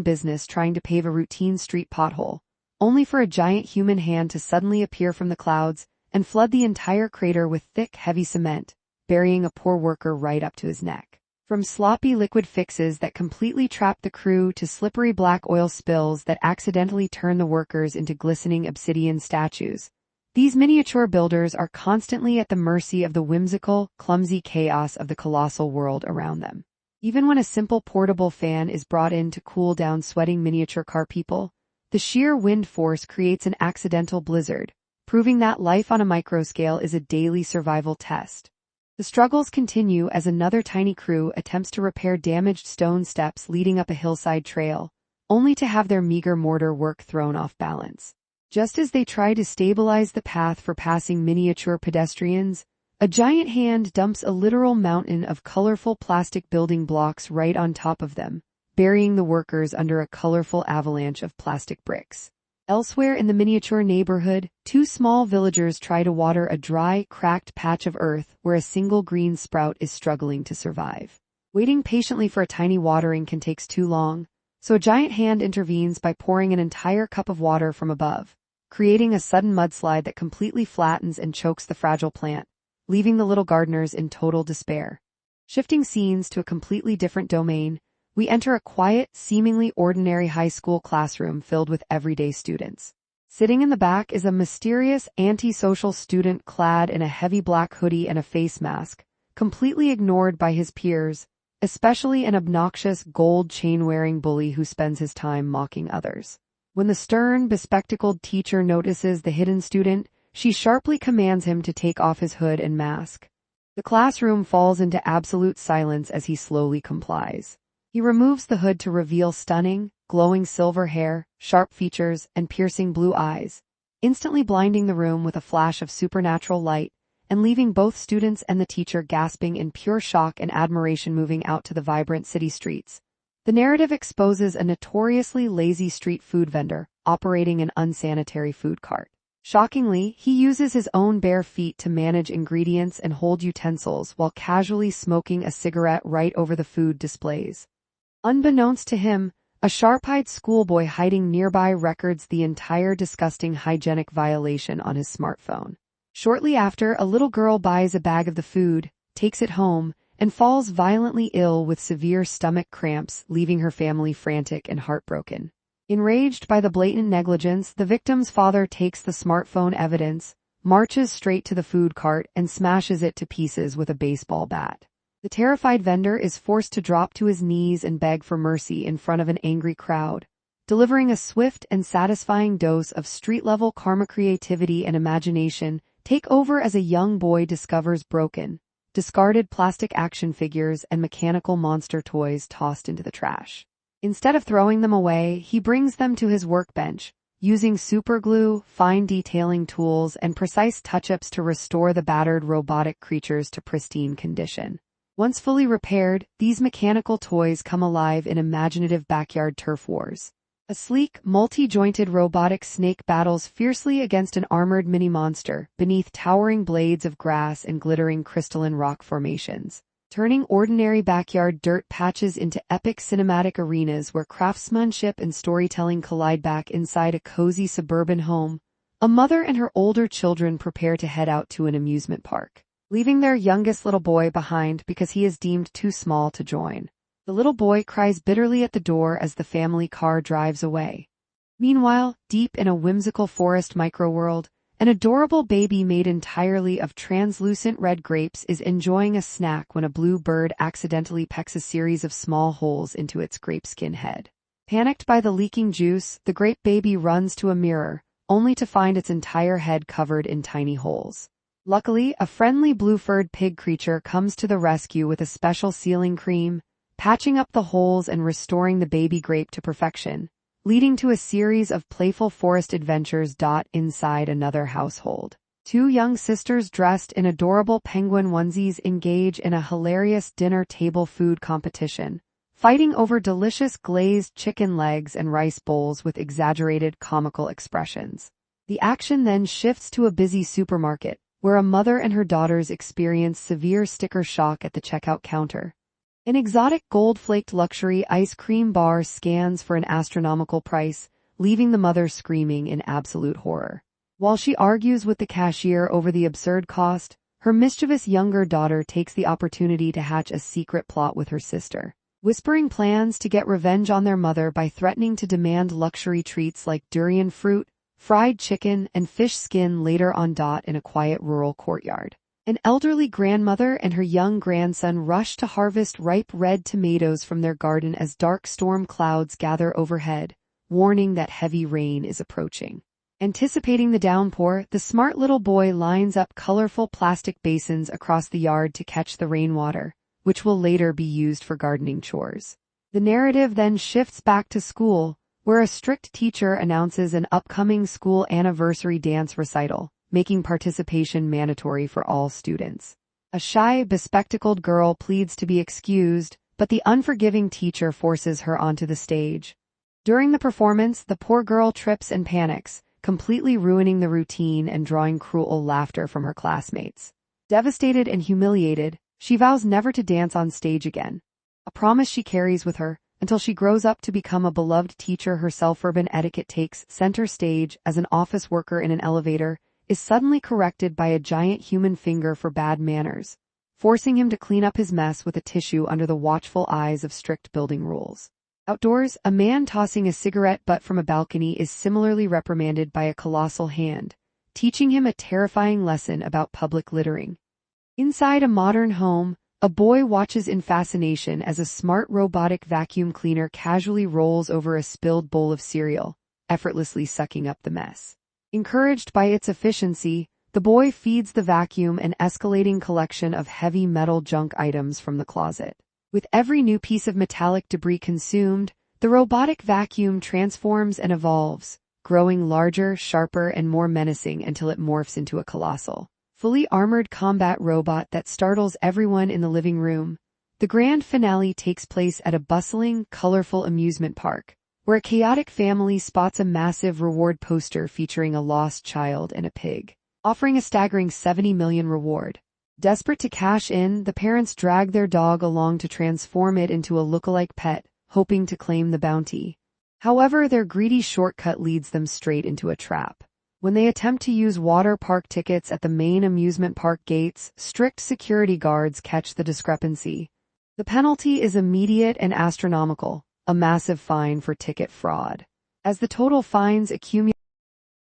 own business trying to pave a routine street pothole, only for a giant human hand to suddenly appear from the clouds and flood the entire crater with thick, heavy cement, burying a poor worker right up to his neck. From sloppy liquid fixes that completely trap the crew to slippery black oil spills that accidentally turn the workers into glistening obsidian statues, these miniature builders are constantly at the mercy of the whimsical, clumsy chaos of the colossal world around them. Even when a simple portable fan is brought in to cool down sweating miniature car people, the sheer wind force creates an accidental blizzard, proving that life on a microscale is a daily survival test. The struggles continue as another tiny crew attempts to repair damaged stone steps leading up a hillside trail, only to have their meager mortar work thrown off balance. Just as they try to stabilize the path for passing miniature pedestrians, a giant hand dumps a literal mountain of colorful plastic building blocks right on top of them, burying the workers under a colorful avalanche of plastic bricks. Elsewhere in the miniature neighborhood, two small villagers try to water a dry, cracked patch of earth where a single green sprout is struggling to survive. Waiting patiently for a tiny watering can take too long, so a giant hand intervenes by pouring an entire cup of water from above, creating a sudden mudslide that completely flattens and chokes the fragile plant, leaving the little gardeners in total despair. Shifting scenes to a completely different domain, we enter a quiet, seemingly ordinary high school classroom filled with everyday students. Sitting in the back is a mysterious, antisocial student clad in a heavy black hoodie and a face mask, completely ignored by his peers, especially an obnoxious gold chain-wearing bully who spends his time mocking others. When the stern, bespectacled teacher notices the hidden student, she sharply commands him to take off his hood and mask. The classroom falls into absolute silence as he slowly complies. He removes the hood to reveal stunning, glowing silver hair, sharp features, and piercing blue eyes, instantly blinding the room with a flash of supernatural light and leaving both students and the teacher gasping in pure shock and admiration. Moving out to the vibrant city streets, the narrative exposes a notoriously lazy street food vendor operating an unsanitary food cart. Shockingly, he uses his own bare feet to manage ingredients and hold utensils while casually smoking a cigarette right over the food displays. Unbeknownst to him, a sharp-eyed schoolboy hiding nearby records the entire disgusting hygienic violation on his smartphone. Shortly after, a little girl buys a bag of the food, takes it home, and falls violently ill with severe stomach cramps, leaving her family frantic and heartbroken. Enraged by the blatant negligence, the victim's father takes the smartphone evidence, marches straight to the food cart, and smashes it to pieces with a baseball bat. The terrified vendor is forced to drop to his knees and beg for mercy in front of an angry crowd, delivering a swift and satisfying dose of street-level karma. Creativity and imagination take over as a young boy discovers broken, discarded plastic action figures and mechanical monster toys tossed into the trash. Instead of throwing them away, he brings them to his workbench, using superglue, fine detailing tools, and precise touch-ups to restore the battered robotic creatures to pristine condition. Once fully repaired, these mechanical toys come alive in imaginative backyard turf wars. A sleek, multi-jointed robotic snake battles fiercely against an armored mini-monster beneath towering blades of grass and glittering crystalline rock formations, turning ordinary backyard dirt patches into epic cinematic arenas where craftsmanship and storytelling collide. Back inside a cozy suburban home, a mother and her older children prepare to head out to an amusement park, leaving their youngest little boy behind because he is deemed too small to join. The little boy cries bitterly at the door as the family car drives away. Meanwhile, deep in a whimsical forest microworld, an adorable baby made entirely of translucent red grapes is enjoying a snack when a blue bird accidentally pecks a series of small holes into its grapeskin head. Panicked by the leaking juice, the grape baby runs to a mirror, only to find its entire head covered in tiny holes. Luckily, a friendly blue-furred pig creature comes to the rescue with a special sealing cream, patching up the holes and restoring the baby grape to perfection, leading to a series of playful forest adventures. Inside another household, two young sisters dressed in adorable penguin onesies engage in a hilarious dinner table food competition, fighting over delicious glazed chicken legs and rice bowls with exaggerated comical expressions. The action then shifts to a busy supermarket, where a mother and her daughters experience severe sticker shock at the checkout counter. An exotic gold-flaked luxury ice cream bar scans for an astronomical price, leaving the mother screaming in absolute horror. While she argues with the cashier over the absurd cost, her mischievous younger daughter takes the opportunity to hatch a secret plot with her sister, whispering plans to get revenge on their mother by threatening to demand luxury treats like durian fruit, fried chicken, and fish skin later on. In a quiet rural courtyard, an elderly grandmother and her young grandson rush to harvest ripe red tomatoes from their garden as dark storm clouds gather overhead, warning that heavy rain is approaching. Anticipating the downpour, the smart little boy lines up colorful plastic basins across the yard to catch the rainwater, which will later be used for gardening chores. The narrative then shifts back to school, where a strict teacher announces an upcoming school anniversary dance recital, making participation mandatory for all students. A shy, bespectacled girl pleads to be excused, but the unforgiving teacher forces her onto the stage. During the performance, the poor girl trips and panics, completely ruining the routine and drawing cruel laughter from her classmates. Devastated and humiliated, she vows never to dance on stage again, a promise she carries with her until she grows up to become a beloved teacher herself. Urban etiquette takes center stage as an office worker in an elevator is suddenly corrected by a giant human finger for bad manners, forcing him to clean up his mess with a tissue under the watchful eyes of strict building rules. Outdoors, a man tossing a cigarette butt from a balcony is similarly reprimanded by a colossal hand, teaching him a terrifying lesson about public littering. Inside a modern home, a boy watches in fascination as a smart robotic vacuum cleaner casually rolls over a spilled bowl of cereal, effortlessly sucking up the mess. Encouraged by its efficiency, the boy feeds the vacuum an escalating collection of heavy metal junk items from the closet. With every new piece of metallic debris consumed, the robotic vacuum transforms and evolves, growing larger, sharper, and more menacing until it morphs into a colossal, fully armored combat robot that startles everyone in the living room. The grand finale takes place at a bustling, colorful amusement park, where a chaotic family spots a massive reward poster featuring a lost child and a pig, offering a staggering 70 million reward. Desperate to cash in, the parents drag their dog along to transform it into a lookalike pet, hoping to claim the bounty. However, their greedy shortcut leads them straight into a trap. When they attempt to use water park tickets at the main amusement park gates, strict security guards catch the discrepancy. The penalty is immediate and astronomical, a massive fine for ticket fraud. As the total fines accumulate,